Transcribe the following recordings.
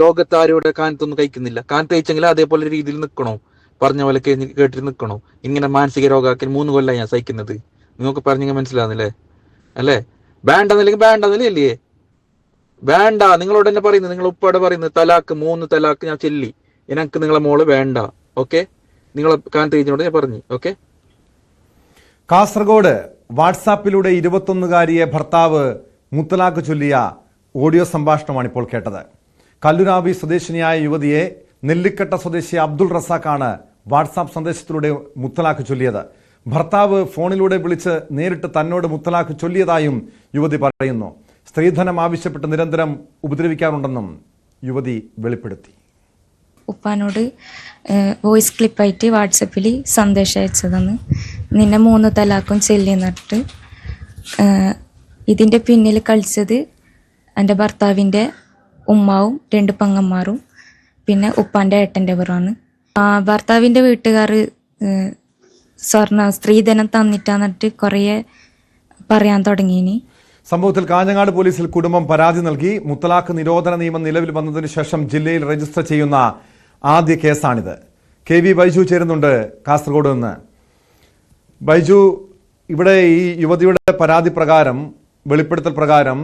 ലോകത്താരോടെ കാനത്തൊന്നും കഴിക്കുന്നില്ല. കാനത്ത് കഴിച്ചെങ്കിൽ അതേപോലെ രീതിയിൽ നിൽക്കണോ? പറഞ്ഞ പോലെ കേട്ടിട്ട് നിൽക്കണോ? ഇങ്ങനെ മാനസിക രോഗാക്കി 3 കൊല്ലം ഞാൻ സഹിക്കുന്നത്. നിങ്ങൾക്ക് പറഞ്ഞെങ്കിൽ മനസ്സിലാവുന്നില്ലേ? അല്ലേ? വേണ്ടെന്നില്ലെങ്കിൽ വേണ്ടെന്നില്ലേ? വേണ്ട. നിങ്ങളോട് തന്നെ പറയുന്നത്, നിങ്ങൾ ഉപ്പാടെ പറയുന്നത് തലാക്ക് 3 തലാക്ക് ഞാൻ ചൊല്ലി. എനിക്ക് നിങ്ങളെ മോള് വേണ്ട. ഓക്കെ, നിങ്ങളെ കാനത്ത് കഴിച്ചോണ്ട് ഞാൻ പറഞ്ഞു. ഓക്കെ. കാസർഗോഡ് വാട്സാപ്പിലൂടെ 21-കാരിയെ ഭർത്താവ് മുത്തലാഖ് ചൊല്ലിയ ഓഡിയോ സംഭാഷണമാണ് ഇപ്പോൾ കേട്ടത്. കല്ലുരാവി സ്വദേശിനിയായ യുവതിയെ നെല്ലിക്കട്ട സ്വദേശി അബ്ദുൾ റസാഖാണ് വാട്സാപ്പ് സന്ദേശത്തിലൂടെ മുത്തലാഖ് ചൊല്ലിയത്. ഭർത്താവ് ഫോണിലൂടെ വിളിച്ച് നേരിട്ട് തന്നോട് മുത്തലാഖ് ചൊല്ലിയതായും യുവതി പറയുന്നു. സ്ത്രീധനം ആവശ്യപ്പെട്ട് നിരന്തരം ഉപദ്രവിക്കാറുണ്ടെന്നും യുവതി വെളിപ്പെടുത്തി. ഉപ്പാനോട് വോയിസ് ക്ലിപ്പായിട്ട് വാട്സപ്പിൽ സന്ദേശം അയച്ചതെന്ന്, നിന്നെ 3 തലാക്കും ചെല്ലിന്നിട്ട് ഇതിൻ്റെ പിന്നിൽ കളിച്ചത് എൻ്റെ ഭർത്താവിൻ്റെ ഉമ്മാവും 2 പെങ്ങന്മാരും പിന്നെ ഉപ്പാൻ്റെ ഏട്ടൻ്റെ പേരാണ്. ഭർത്താവിൻ്റെ വീട്ടുകാർ സ്ത്രീധനം തന്നിട്ടാന്നിട്ട് കുറേ പറയാൻ തുടങ്ങിയിനി. സംഭവത്തിൽ കാഞ്ഞങ്ങാട് പോലീസിൽ കുടുംബം പരാതി നൽകി. മുത്തലാഖ് നിരോധന നിയമം നിലവിൽ വന്നതിന് ശേഷം ജില്ലയിൽ രജിസ്റ്റർ ചെയ്യുന്ന ആദ്യ കേസാണിത്. KV ബൈജു ചേരുന്നുണ്ട് കാസർഗോഡ് നിന്ന്. ബൈജു, ഇവിടെ ഈ യുവതിയുടെ പരാതി പ്രകാരം, വെളിപ്പെടുത്തൽ പ്രകാരം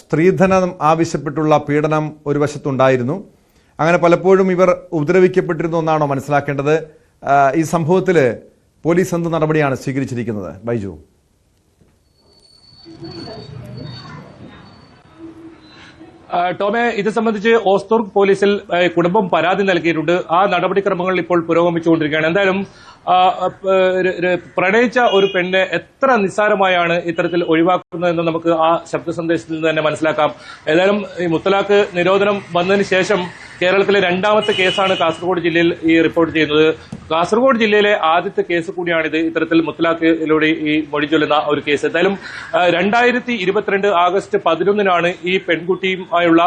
സ്ത്രീധനം ആവശ്യപ്പെട്ടുള്ള പീഡനം ഒരു വശത്തുണ്ടായിരുന്നു. അങ്ങനെ പലപ്പോഴും ഇവർ ഉപദ്രവിക്കപ്പെട്ടിരുന്നു എന്നാണോ മനസ്സിലാക്കേണ്ടത്? ഈ സംഭവത്തിൽ പോലീസ് എന്ത് നടപടിയാണ് സ്വീകരിച്ചിരിക്കുന്നത് ബൈജു? ടോമെ, ഇത് സംബന്ധിച്ച് ഓസ്തൂർക്ക് പോലീസിൽ കുടുംബം പരാതി നൽകിയിട്ടുണ്ട്. ആ നടപടിക്രമങ്ങൾ ഇപ്പോൾ പുരോഗമിച്ചുകൊണ്ടിരിക്കുകയാണ്. എന്തായാലും പ്രണയിച്ച ഒരു പെണ്ണെ എത്ര നിസ്സാരമായാണ് ഇത്തരത്തിൽ ഒഴിവാക്കുന്നതെന്ന് നമുക്ക് ആ ശബ്ദ സന്ദേശത്തിൽ നിന്ന് തന്നെ മനസ്സിലാക്കാം. ഏതായാലും ഈ മുത്തലാഖ് നിരോധനം വന്നതിന് ശേഷം കേരളത്തിലെ 2ാമത്തെ കേസാണ് കാസർഗോഡ് ജില്ലയിൽ ഈ റിപ്പോർട്ട് ചെയ്യുന്നത്. കാസർഗോഡ് ജില്ലയിലെ ആദ്യത്തെ കേസ് കൂടിയാണിത്, ഇത്തരത്തിൽ മുത്തലാഖിലൂടെ ഈ മൊഴി ചൊല്ലുന്ന ഒരു കേസ്. എന്തായാലും 2022 ആഗസ്റ്റ് 11-നാണ് ഈ പെൺകുട്ടിയുമായുള്ള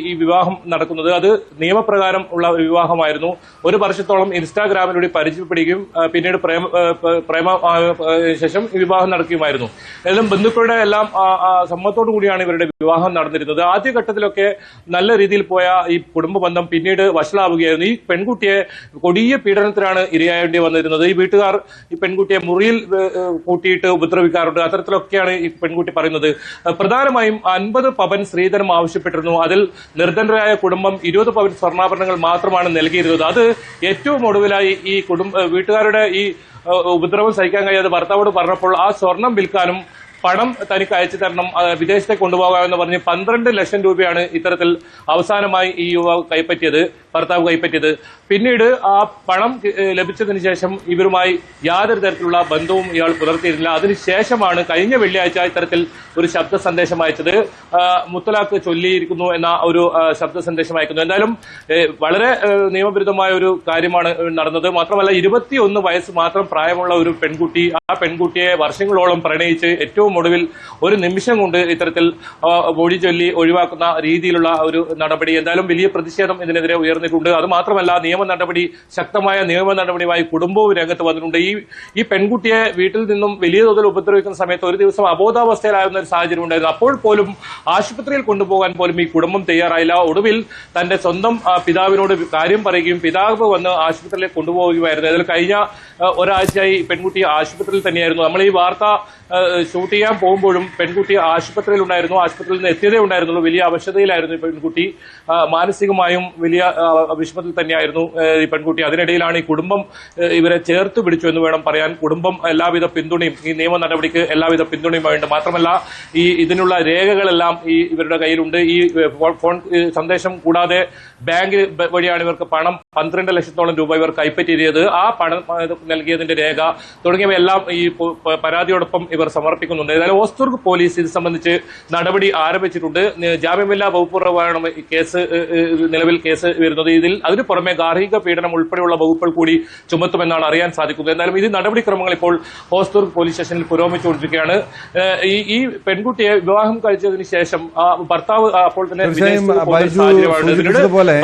ഈ വിവാഹം നടക്കുന്നത്. അത് നിയമപ്രകാരം ഉള്ള ഒരു വിവാഹമായിരുന്നു. 1 വർഷത്തോളം ഇൻസ്റ്റാഗ്രാമിലൂടെ പരിചയപ്പെടുകയും പിന്നീട് പ്രേമ ശേഷം ഈ വിവാഹം നടക്കുകയുമായിരുന്നു. ഏതായാലും ബന്ധുക്കളുടെ എല്ലാം സമ്മതത്തോടു കൂടിയാണ് ഇവരുടെ വിവാഹം നടന്നിരുന്നത്. ആദ്യഘട്ടത്തിലൊക്കെ നല്ല രീതിയിൽ പോയ ഈ കുടുംബ ബന്ധം പിന്നീട് വഷളാവുകയായിരുന്നു. ഈ പെൺകുട്ടിയെ കൊടിയ പീഡനത്തിനാണ് ഇരയായേണ്ടി വന്നിരുന്നത്. ഈ വീട്ടുകാർ ഈ പെൺകുട്ടിയെ മുറിയിൽ കൂട്ടിയിട്ട് ഉപദ്രവിക്കാറുണ്ട്. അത്തരത്തിലൊക്കെയാണ് ഈ പെൺകുട്ടി പറയുന്നത്. പ്രധാനമായും 50 പവൻ സ്ത്രീധനം ആവശ്യപ്പെട്ടിരുന്നു. അതിൽ നിർധനരായ കുടുംബം 20 പവൻ സ്വർണ്ണാഭരണങ്ങൾ മാത്രമാണ് നൽകിയിരുന്നത്. അത് ഏറ്റവും ഒടുവിലായി ഈ വീട്ടുകാരുടെ ഈ ഉപദ്രവം സഹിക്കാൻ കഴിയാതെ ഭർത്താവോട് പറഞ്ഞപ്പോൾ ആ സ്വർണം വിൽക്കാനും പണം തനിക്ക് അയച്ചു തരണം, വിദേശത്തേക്ക് കൊണ്ടുപോകാമെന്ന് പറഞ്ഞ് 12 ലക്ഷം രൂപയാണ് ഇത്തരത്തിൽ അവസാനമായി ഈ യുവാവ് ഭർത്താവ് കൈപ്പറ്റിയത്. പിന്നീട് ആ പണം ലഭിച്ചതിന് ശേഷം ഇവരുമായി യാതൊരു തരത്തിലുള്ള ബന്ധവും ഇയാൾ പുലർത്തിയിരുന്നില്ല. അതിനുശേഷമാണ് കഴിഞ്ഞ വെള്ളിയാഴ്ച ഇത്തരത്തിൽ ഒരു ശബ്ദ സന്ദേശം അയച്ചത്. മുത്തലാഖ് ചൊല്ലിയിരിക്കുന്നു എന്ന ഒരു ശബ്ദ സന്ദേശം അയക്കുന്നു. എന്തായാലും വളരെ നിയമവിരുദ്ധമായ ഒരു കാര്യമാണ് നടന്നത്. മാത്രമല്ല 21 വയസ്സ് മാത്രം പ്രായമുള്ള ഒരു പെൺകുട്ടി, ആ പെൺകുട്ടിയെ വർഷങ്ങളോളം പ്രണയിച്ച് ഏറ്റവും ഒടുവിൽ ഒരു നിമിഷം കൊണ്ട് ഇത്തരത്തിൽ മൊഴി ചൊല്ലി ഒഴിവാക്കുന്ന രീതിയിലുള്ള ഒരു നടപടി. എന്തായാലും വലിയ പ്രതിഷേധം ഇതിനെതിരെ ഉയർന്നിട്ടുണ്ട്. അത് മാത്രമല്ല ശക്തമായ നിയമ നടപടിയുമായി കുടുംബവും രംഗത്ത് വന്നിട്ടുണ്ട്. ഈ പെൺകുട്ടിയെ വീട്ടിൽ നിന്നും വലിയ തോതിൽ ഉപദ്രവിക്കുന്ന സമയത്ത് ഒരു ദിവസം അബോധാവസ്ഥയിലായിരുന്ന ഒരു സാഹചര്യം ഉണ്ടായിരുന്നു. അപ്പോൾ പോലും ആശുപത്രിയിൽ കൊണ്ടുപോകാൻ പോലും ഈ കുടുംബം തയ്യാറായില്ല. ഒടുവിൽ തന്റെ സ്വന്തം പിതാവിനോട് കാര്യം പറയുകയും പിതാവ് വന്ന് ആശുപത്രിയിലേക്ക് കൊണ്ടുപോവുകയായിരുന്നു. അതിൽ കഴിഞ്ഞ ഒരാഴ്ചയായി പെൺകുട്ടി ആശുപത്രിയിൽ തന്നെയായിരുന്നു. നമ്മൾ ഈ വാർത്ത ഷൂട്ട് ചെയ്യാൻ പോകുമ്പോഴും പെൺകുട്ടി ആശുപത്രിയിൽ ഉണ്ടായിരുന്നു. ആശുപത്രിയിൽ നിന്ന് എത്തിയതേ ഉണ്ടായിരുന്നുള്ളൂ. വലിയ അവശതയിലായിരുന്നു ഈ പെൺകുട്ടി. മാനസികമായും വലിയ വിഷമത്തിൽ തന്നെയായിരുന്നു ഈ പെൺകുട്ടി. അതിനിടയിലാണ് ഈ കുടുംബം ഇവരെ ചേർത്ത് പിടിച്ചു എന്ന് വേണം പറയാൻ. കുടുംബം എല്ലാവിധ പിന്തുണയും, ഈ നിയമ നടപടിക്ക് എല്ലാവിധ പിന്തുണയും വേണ്ട. മാത്രമല്ല ഇതിനുള്ള രേഖകളെല്ലാം ഇവരുടെ കയ്യിലുണ്ട്. ഈ ഫോൺ സന്ദേശം കൂടാതെ ബാങ്ക് വഴിയാണ് ഇവർക്ക് പണം 12 ലക്ഷത്തോളം രൂപ ഇവർ കൈപ്പറ്റിയത്. ആ പണം നൽകിയതിന്റെ രേഖ തുടങ്ങിയവയെല്ലാം ഈ പരാതിയോടൊപ്പം ഇവർ സമർപ്പിക്കുന്നുണ്ട്. ഏതായാലും ഓസ്തൂർക്ക് പോലീസ് ഇത് സംബന്ധിച്ച് നടപടി ആരംഭിച്ചിട്ടുണ്ട്. ജാമ്യമില്ലാ വകുപ്പ് പ്രകാരമാണ് കേസ് നിലവിൽ കേസ് വരുന്നത്. അതിനു പുറമെ ഗാർഹിക പീഡനം ഉൾപ്പെടെയുള്ള വകുപ്പുകൾ കൂടി ചുമത്തുമെന്നാണ് അറിയാൻ സാധിക്കുന്നത്. എന്നാലും ഇത് നടപടിക്രമങ്ങൾ ഇപ്പോൾ ഓസ്തൂർക്ക് പോലീസ് സ്റ്റേഷനിൽ പുരോഗമിച്ചുകൊണ്ടിരിക്കുകയാണ്. ഈ പെൺകുട്ടിയെ വിവാഹം കഴിച്ചതിന് ശേഷം ഭർത്താവ് അപ്പോൾ തന്നെ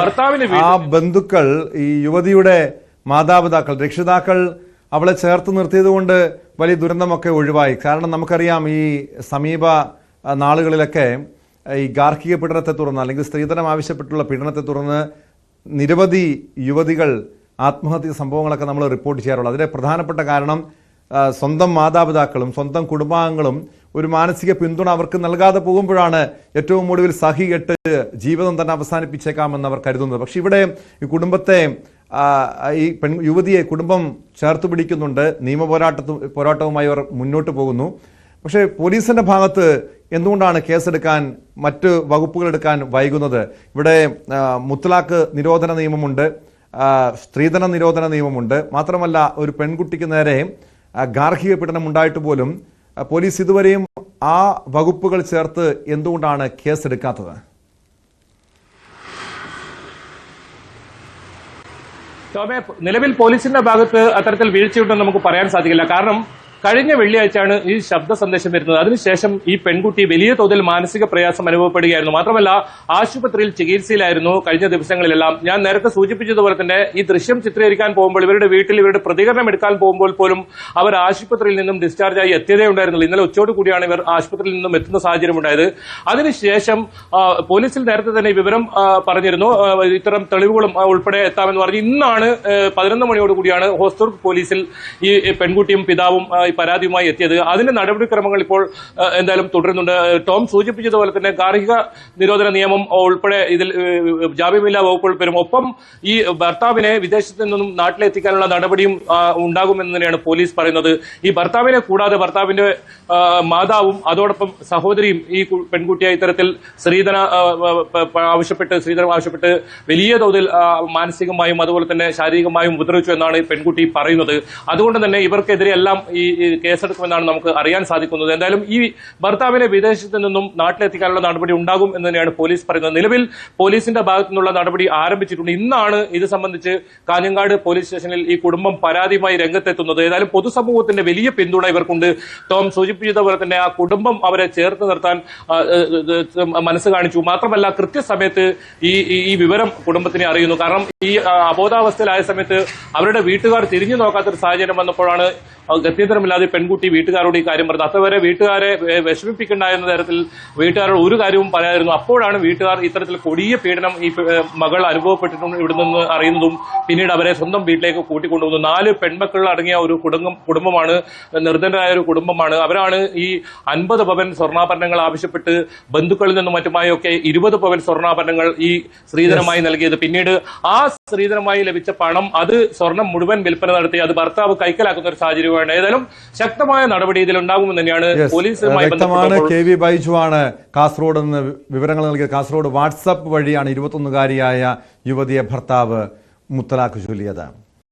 ഭർത്താവിന്റെ ആ ബന്ധുക്കൾ, ഈ യുവതിയുടെ മാതാപിതാക്കൾ, രക്ഷിതാക്കൾ അവളെ ചേർത്ത് നിർത്തിയതുകൊണ്ട് വലിയ ദുരന്തമൊക്കെ ഒഴിവായി. കാരണം നമുക്കറിയാം ഈ സമീപ നാളുകളിലൊക്കെ ഈ ഗാർഹിക പീഡനത്തെ തുടർന്ന് അല്ലെങ്കിൽ സ്ത്രീധനം ആവശ്യപ്പെട്ടുള്ള പീഡനത്തെ തുടർന്ന് നിരവധി യുവതികൾ ആത്മഹത്യ സംഭവങ്ങളൊക്കെ നമ്മൾ റിപ്പോർട്ട് ചെയ്യാറുള്ളത്. അതിലെ പ്രധാനപ്പെട്ട കാരണം സ്വന്തം മാതാപിതാക്കളും സ്വന്തം കുടുംബാംഗങ്ങളും ഒരു മാനസിക പിന്തുണ അവർക്ക് നൽകാതെ പോകുമ്പോഴാണ് ഏറ്റവും ഒടുവിൽ സഹി കെട്ട് ജീവിതം തന്നെ അവസാനിപ്പിച്ചേക്കാമെന്ന് അവർ കരുതുന്നത്. പക്ഷെ ഇവിടെ ഈ കുടുംബത്തെ ഈ യുവതിയെ കുടുംബം ചേർത്ത് പിടിക്കുന്നുണ്ട്. പോരാട്ടവുമായി അവർ മുന്നോട്ട് പോകുന്നു. പക്ഷേ പോലീസിന്റെ ഭാഗത്ത് എന്തുകൊണ്ടാണ് കേസെടുക്കാൻ, മറ്റ് വകുപ്പുകൾ എടുക്കാൻ വൈകുന്നത്? ഇവിടെ മുത്തലാഖ് നിരോധന നിയമമുണ്ട്, സ്ത്രീധന നിരോധന നിയമമുണ്ട്. മാത്രമല്ല, ഒരു പെൺകുട്ടിക്ക് നേരെ ഗാർഹിക പീഡനം ഉണ്ടായിട്ട് പോലും പോലീസ് ഇതുവരെയും ആ വകുപ്പുകൾ ചേർത്ത് എന്തുകൊണ്ടാണ് കേസെടുക്കാത്തത്? ടോമേ, നിലവിൽ പോലീസിന്റെ ഭാഗത്ത് അത്തരത്തിൽ വീഴ്ചയുണ്ടെന്ന് നമുക്ക് പറയാൻ സാധിക്കില്ല. കാരണം കഴിഞ്ഞ വെള്ളിയാഴ്ചയാണ് ഈ ശബ്ദ സന്ദേശം വരുന്നത്. അതിനുശേഷം ഈ പെൺകുട്ടി വലിയ തോതിൽ മാനസിക പ്രയാസം അനുഭവപ്പെടുകയായിരുന്നു. മാത്രമല്ല, ആശുപത്രിയിൽ ചികിത്സയിലായിരുന്നു കഴിഞ്ഞ ദിവസങ്ങളിലെല്ലാം. ഞാൻ നേരത്തെ സൂചിപ്പിച്ചതുപോലെ തന്നെ ഈ ദൃശ്യം ചിത്രീകരിക്കാൻ പോകുമ്പോൾ, ഇവരുടെ വീട്ടിൽ ഇവരുടെ പ്രതികരണം എടുക്കാൻ പോകുമ്പോൾ പോലും അവർ ആശുപത്രിയിൽ നിന്നും ഡിസ്ചാർജായി എത്തിയതേ ഉണ്ടായിരുന്നുള്ളൂ. ഇന്നലെ ഉച്ചയോട് കൂടിയാണ് ഇവർ ആശുപത്രിയിൽ നിന്നും എത്തുന്ന സാഹചര്യം ഉണ്ടായത്. അതിനുശേഷം പോലീസിൽ നേരത്തെ തന്നെ ഈ വിവരം പറഞ്ഞിരുന്നു. ഇത്തരം തെളിവുകളും ഉൾപ്പെടെ എത്താമെന്ന് പറഞ്ഞ് ഇന്നാണ് 11 മണിയോട് കൂടിയാണ് ഹോസ്ദുർഗ് പോലീസിൽ ഈ പെൺകുട്ടിയും പിതാവും പരാതിയുമായി എത്തിയത്. അതിന്റെ നടപടിക്രമങ്ങൾ ഇപ്പോൾ എന്തായാലും തുടരുന്നുണ്ട്. ടോം സൂചിപ്പിച്ചതുപോലെ തന്നെ ഗാർഹിക നിരോധന നിയമം ഉൾപ്പെടെ ഇതിൽ ജാമ്യമില്ലാ വകുപ്പുകൾ വരും. ഒപ്പം ഈ ഭർത്താവിനെ വിദേശത്ത് നിന്നും നാട്ടിലെത്തിക്കാനുള്ള നടപടിയും ഉണ്ടാകുമെന്ന് തന്നെയാണ് പോലീസ് പറയുന്നത്. ഈ ഭർത്താവിനെ കൂടാതെ ഭർത്താവിന്റെ മാതാവും അതോടൊപ്പം സഹോദരിയും ഈ പെൺകുട്ടിയെ ഇത്തരത്തിൽ സ്ത്രീധനം ആവശ്യപ്പെട്ട് വലിയ തോതിൽ മാനസികമായും അതുപോലെ തന്നെ ശാരീരികമായും ഉപദ്രവിച്ചു എന്നാണ് ഈ പെൺകുട്ടി പറയുന്നത്. അതുകൊണ്ട് തന്നെ ഇവർക്കെതിരെ എല്ലാം ഈ കേസെടുക്കുമെന്നാണ് നമുക്ക് അറിയാൻ സാധിക്കുന്നത്. എന്തായാലും ഈ ഭർത്താവിനെ വിദേശത്ത് നിന്നും നാട്ടിലെത്തിക്കാനുള്ള നടപടി ഉണ്ടാകും എന്ന് തന്നെയാണ് പോലീസ് പറയുന്നത്. നിലവിൽ പോലീസിന്റെ ഭാഗത്തു നിന്നുള്ള നടപടി ആരംഭിച്ചിട്ടുണ്ട്. ഇന്നാണ് ഇത് സംബന്ധിച്ച് കാഞ്ഞങ്ങാട് പോലീസ് സ്റ്റേഷനിൽ ഈ കുടുംബം പരാതിയുമായി രംഗത്തെത്തുന്നത്. ഏതായാലും പൊതുസമൂഹത്തിന്റെ വലിയ പിന്തുണ ഇവർക്കുണ്ട്. ടോം സൂചിപ്പിച്ചതുപോലെ തന്നെ ആ കുടുംബം അവരെ ചേർത്ത് നിർത്താൻ മനസ്സ് കാണിച്ചു. മാത്രമല്ല, കൃത്യസമയത്ത് ഈ വിവരം കുടുംബത്തിനെ അറിയുന്നു. കാരണം ഈ അബോധാവസ്ഥയിലായ സമയത്ത് അവരുടെ വീട്ടുകാർ തിരിഞ്ഞു നോക്കാത്തൊരു സാഹചര്യം വന്നപ്പോഴാണ് ഗത്യന്തരമില്ലാതെ പെൺകുട്ടി വീട്ടുകാരോട് ഈ കാര്യം പറഞ്ഞത്. അതുവരെ വീട്ടുകാരെ വിഷമിപ്പിക്കണ്ട എന്ന തരത്തിൽ വീട്ടുകാരോട് ഒരു കാര്യവും പറയായിരുന്നു. അപ്പോഴാണ് വീട്ടുകാർ ഇത്തരത്തിൽ കൊടിയ പീഡനം ഈ മകൾ അനുഭവപ്പെട്ടിട്ടുണ്ട് ഇവിടെ നിന്ന് അറിയുന്നതും പിന്നീട് അവരെ സ്വന്തം വീട്ടിലേക്ക് കൂട്ടിക്കൊണ്ടുപോകുന്നു. 4 പെൺമക്കൾ അടങ്ങിയ ഒരു കുടുംബമാണ്, നിർദ്ധനരായ ഒരു കുടുംബമാണ്. അവരാണ് ഈ 50 പവൻ സ്വർണ്ണാഭരണങ്ങൾ ആവശ്യപ്പെട്ട് ബന്ധുക്കളിൽ നിന്നും മറ്റുമായി ഒക്കെ 20 പവൻ സ്വർണ്ണാഭരണങ്ങൾ ഈ സ്ത്രീധനമായി നൽകിയത്. പിന്നീട് ആ സ്ത്രീധനമായി ലഭിച്ച പണം അത് സ്വർണം മുഴുവൻ വിൽപ്പന നടത്തി അത് ഭർത്താവ് കൈക്കലാക്കുന്ന ഒരു സാഹചര്യം. ഏതായാലും ശക്തമായ നടപടി ഇതിലുണ്ടാകുമെന്ന് തന്നെയാണ് പോലീസുമായി ബന്ധപ്പെട്ട KV ബൈജു ആണ് കാസർഗോഡ് നിന്ന് വിവരങ്ങൾ നൽകിയത്. കാസർഗോഡ് വാട്സാപ്പ് വഴിയാണ് 21-കാരിയായ യുവതിയെ ഭർത്താവ് മുത്തലാഖ് ചൊല്ലിയത്.